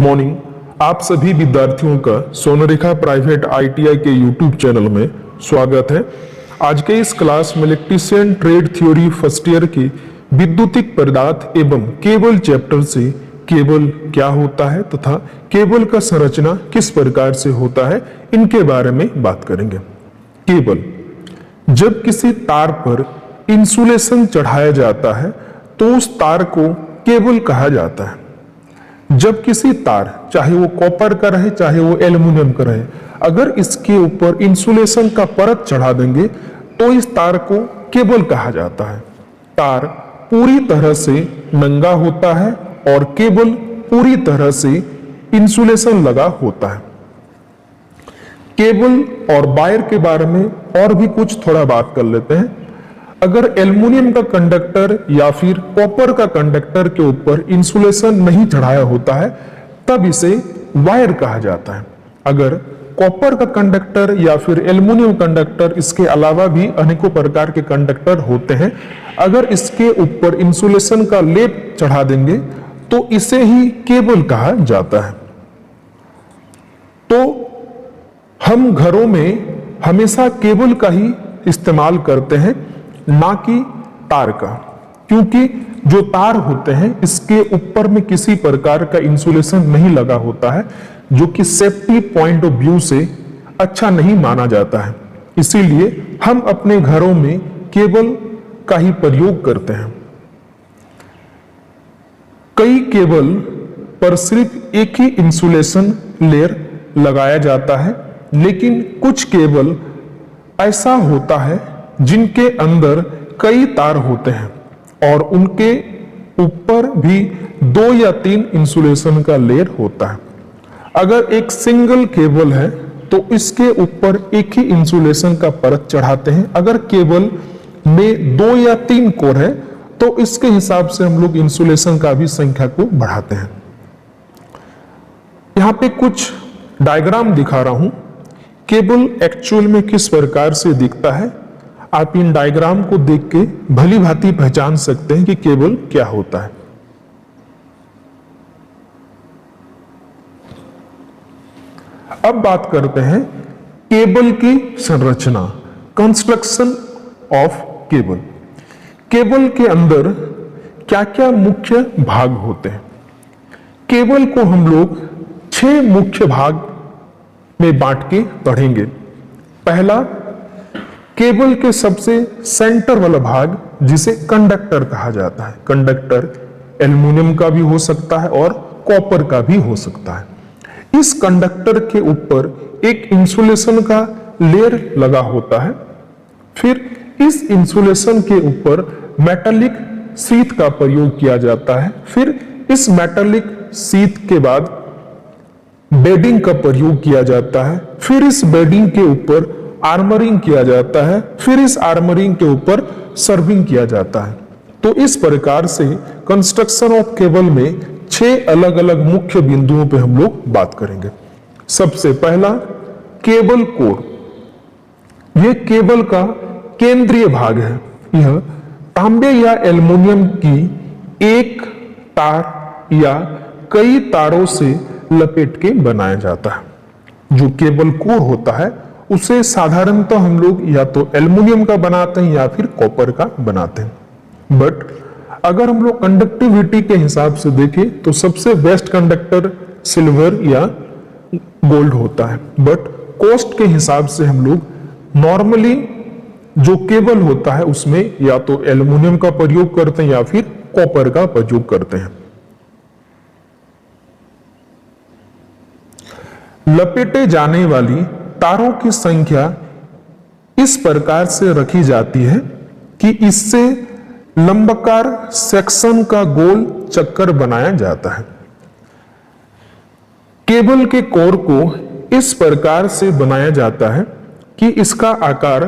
Morning. आप सभी विद्यार्थियों का सोनरेखा प्राइवेट आईटीआई के यूट्यूब चैनल में स्वागत है। आज के इस क्लास में electrician trade theory first year की विद्युतिक पदार्थ एवं केबल चैप्टर से केबल क्या होता है तथा केबल का संरचना किस प्रकार से होता है, इनके बारे में बात करेंगे। केबल, जब किसी तार पर इंसुलेशन चढ़ाया जाता है तो उस तार को केबल कहा जाता है। जब किसी तार, चाहे वो कॉपर का रहे चाहे वो एल्युमिनियम का रहे, अगर इसके ऊपर इंसुलेशन का परत चढ़ा देंगे तो इस तार को केबल कहा जाता है। तार पूरी तरह से नंगा होता है और केबल पूरी तरह से इंसुलेशन लगा होता है। केबल और वायर के बारे में और भी कुछ थोड़ा बात कर लेते हैं। अगर एल्युमिनियम का कंडक्टर या फिर कॉपर का कंडक्टर के ऊपर इंसुलेशन नहीं चढ़ाया होता है तब इसे वायर कहा जाता है। अगर कॉपर का कंडक्टर या फिर एल्युमिनियम कंडक्टर, इसके अलावा भी अनेकों प्रकार के कंडक्टर होते हैं, अगर इसके ऊपर इंसुलेशन का लेप चढ़ा देंगे तो इसे ही केबल कहा जाता है। तो हम घरों में हमेशा केबल का ही इस्तेमाल करते हैं, ना कि तार का, क्योंकि जो तार होते हैं इसके ऊपर में किसी प्रकार का इंसुलेशन नहीं लगा होता है, जो कि सेफ्टी पॉइंट ऑफ व्यू से अच्छा नहीं माना जाता है। इसीलिए हम अपने घरों में केबल का ही प्रयोग करते हैं। कई केबल पर सिर्फ एक ही इंसुलेशन लेयर लगाया जाता है, लेकिन कुछ केबल ऐसा होता है जिनके अंदर कई तार होते हैं और उनके ऊपर भी 2 या 3 इंसुलेशन का लेयर होता है। अगर एक सिंगल केबल है तो इसके ऊपर एक ही इंसुलेशन का परत चढ़ाते हैं। अगर केबल में 2 या 3 कोर है तो इसके हिसाब से हम लोग इंसुलेशन का भी संख्या को बढ़ाते हैं। यहां पे कुछ डायग्राम दिखा रहा हूं, केबल एक्चुअल में किस प्रकार से दिखता है। आप इन डायग्राम को देख के भली भांति पहचान सकते हैं कि केबल क्या होता है। अब बात करते हैं केबल की संरचना, कंस्ट्रक्शन ऑफ केबल। केबल के अंदर क्या क्या मुख्य भाग होते हैं। केबल को हम लोग 6 मुख्य भाग में बांट के पढ़ेंगे। पहला, केबल के सबसे सेंटर वाला भाग जिसे कंडक्टर कहा जाता है। कंडक्टर एल्युमिनियम का भी हो सकता है और कॉपर का भी हो सकता है। इस कंडक्टर के ऊपर एक इंसुलेशन का लेयर लगा होता है। फिर इस इंसुलेशन के ऊपर मेटालिक शीट का प्रयोग किया जाता है। फिर इस मेटालिक शीट के बाद बेडिंग का प्रयोग किया जाता है। फिर इस बेडिंग के ऊपर आर्मरिंग किया जाता है। फिर इस आर्मरिंग के ऊपर सर्विंग किया जाता है। तो इस प्रकार से कंस्ट्रक्शन ऑफ केबल में 6 अलग अलग मुख्य बिंदुओं पे हम लोग बात करेंगे। सबसे पहला, केबल कोर। यह केबल का केंद्रीय भाग है। यह तांबे या एल्युमिनियम की एक तार या कई तारों से लपेट के बनाया जाता है। जो केबल कोर होता है उसे साधारणतः हम लोग या तो एल्युमिनियम का बनाते हैं या फिर कॉपर का बनाते हैं। बट अगर हम लोग कंडक्टिविटी के हिसाब से देखें तो सबसे बेस्ट कंडक्टर सिल्वर या गोल्ड होता है। बट कॉस्ट के हिसाब से हम लोग नॉर्मली जो केबल होता है उसमें या तो एल्युमिनियम का प्रयोग करते हैं या फिर कॉपर का प्रयोग करते हैं। लपेटे जाने वाली तारों की संख्या इस प्रकार से रखी जाती है कि इससे लंबाकार सेक्शन का गोल चक्कर बनाया जाता है। केबल के कोर को इस प्रकार से बनाया जाता है कि इसका आकार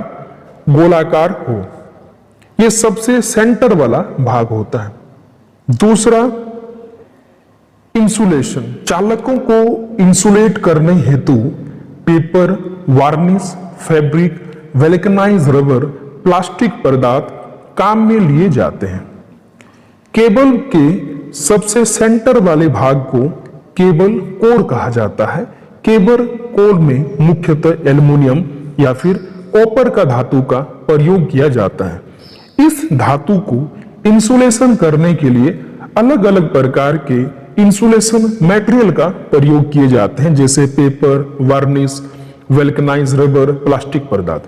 गोलाकार हो। यह सबसे सेंटर वाला भाग होता है। दूसरा, इंसुलेशन। चालकों को इंसुलेट करने हेतु paper, varnish, fabric, vulcanised rubber, plastic पदार्थ काम में लिए जाते हैं। केबल के सबसे सेंटर वाले भाग को केबल कोर कहा जाता है। केबल कोर में मुख्यतः एल्युमिनियम या फिर कॉपर का धातु का प्रयोग किया जाता है। इस धातु को इंसुलेशन करने के लिए अलग अलग प्रकार के इंसुलेशन मटेरियल का प्रयोग किए जाते हैं, जैसे पेपर, वार्निश, वेल्कनाइज रबर, प्लास्टिक पदार्थ।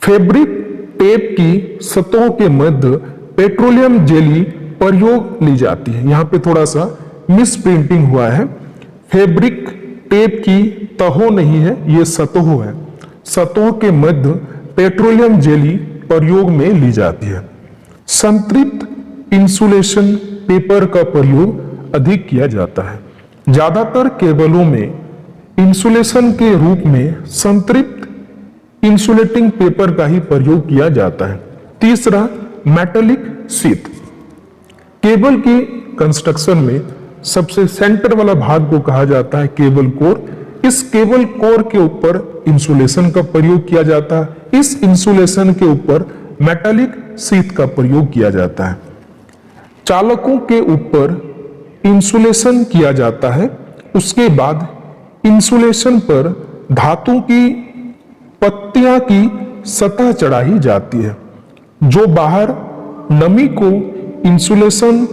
फैब्रिक टेप की सतहों के मध्य पेट्रोलियम जेली प्रयोग ली जाती है। यहाँ पे थोड़ा सा मिस प्रिंटिंग हुआ है, फैब्रिक टेप की तहों नहीं है, ये सतहों है। सतहों के मध्य पेट्रोलियम जेली प्रयोग में ली जाती है। संतृप्त इंसुलेशन पेपर का प्रयोग अधिक किया जाता है। ज्यादातर केबलों में इंसुलेशन के रूप में संतृप्त इंसुलेटिंग पेपर का ही प्रयोग किया जाता है। तीसरा, मेटालिक शीथ। केबल की कंस्ट्रक्शन में सबसे सेंटर वाला भाग को कहा जाता है केबल कोर। इस केबल कोर के ऊपर इंसुलेशन का प्रयोग किया जाता है। इस इंसुलेशन के ऊपर मेटालिक शीथ का प्रयोग किया जाता है। चालकों के ऊपर इंसुलेशन किया जाता है। उसके बाद इंसुलेशन पर धातु की पत्तियां की सतह चढ़ाई जाती है, जो बाहर नमी को इंसुलेशन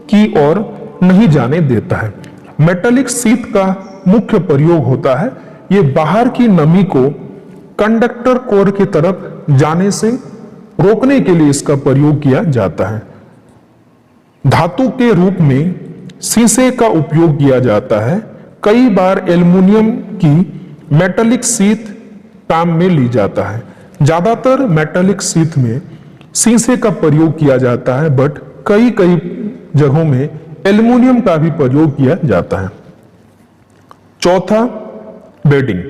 की ओर नहीं जाने देता है। मेटालिक शीथ का मुख्य प्रयोग होता है, ये बाहर की नमी को कंडक्टर कोर की तरफ जाने से रोकने के लिए इसका प्रयोग किया जाता है। धातु के रूप में शीशे का उपयोग किया जाता है। कई बार एल्युमिनियम की मेटालिक शीथ काम में ली जाता है। ज्यादातर मेटालिक शीथ में शीशे का प्रयोग किया जाता है, बट कई जगहों में एल्युमिनियम का भी प्रयोग किया जाता है। चौथा, बेडिंग।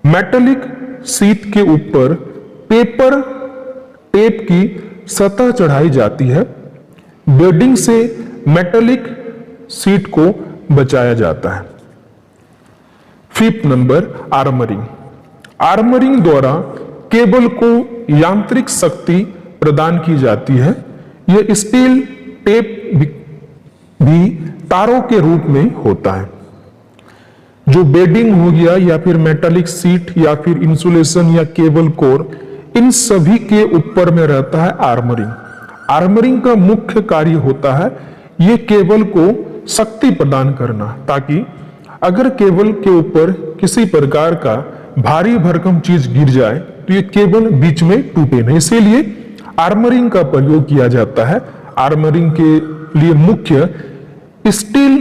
मेटालिक शीथ के ऊपर पेपर टेप की सतह चढ़ाई जाती है। बेडिंग से मेटालिक शीट को बचाया जाता है। Fifth number, armouring. आर्मरिंग द्वारा केबल को यांत्रिक शक्ति प्रदान की जाती है। यह स्टील टेप भी तारों के रूप में होता है। जो बेडिंग हो गया या फिर मेटालिक शीट या फिर इंसुलेशन या केबल कोर, इन सभी के ऊपर में रहता है आर्मरिंग। आर्मरिंग का मुख्य कार्य होता है ये केबल को शक्ति प्रदान करना, ताकि अगर केबल के ऊपर किसी प्रकार का भारी भरकम चीज गिर जाए तो ये केबल बीच में टूटे नहीं। इसीलिए आर्मरिंग का प्रयोग किया जाता है। आर्मरिंग के लिए मुख्य स्टील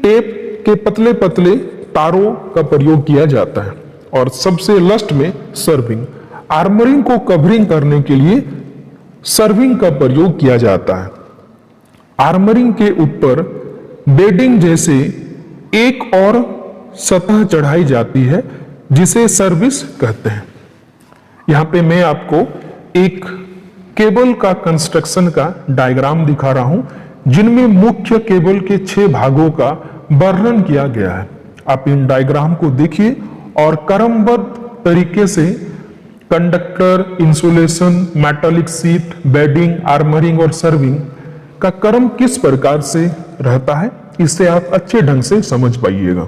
टेप के पतले पतले तारों का प्रयोग किया जाता है। और सबसे लास्ट में सर्विंग। आर्मरिंग को कवरिंग करने के लिए सर्विंग का प्रयोग किया जाता है। आर्मरिंग के ऊपर बेडिंग जैसे एक और सतह चढ़ाई जाती है, जिसे सर्विस कहते हैं। यहां पे मैं आपको एक केबल का कंस्ट्रक्शन का डायग्राम दिखा रहा हूं, जिनमें मुख्य केबल के 6 भागों का वर्णन किया गया है। आप इन डायग्राम को देखिए और क्रमबद्ध तरीके से conductor, insulation, metallic sheet, bedding, armouring और सर्विंग का क्रम किस प्रकार से रहता है, इससे आप अच्छे ढंग से समझ पाइएगा।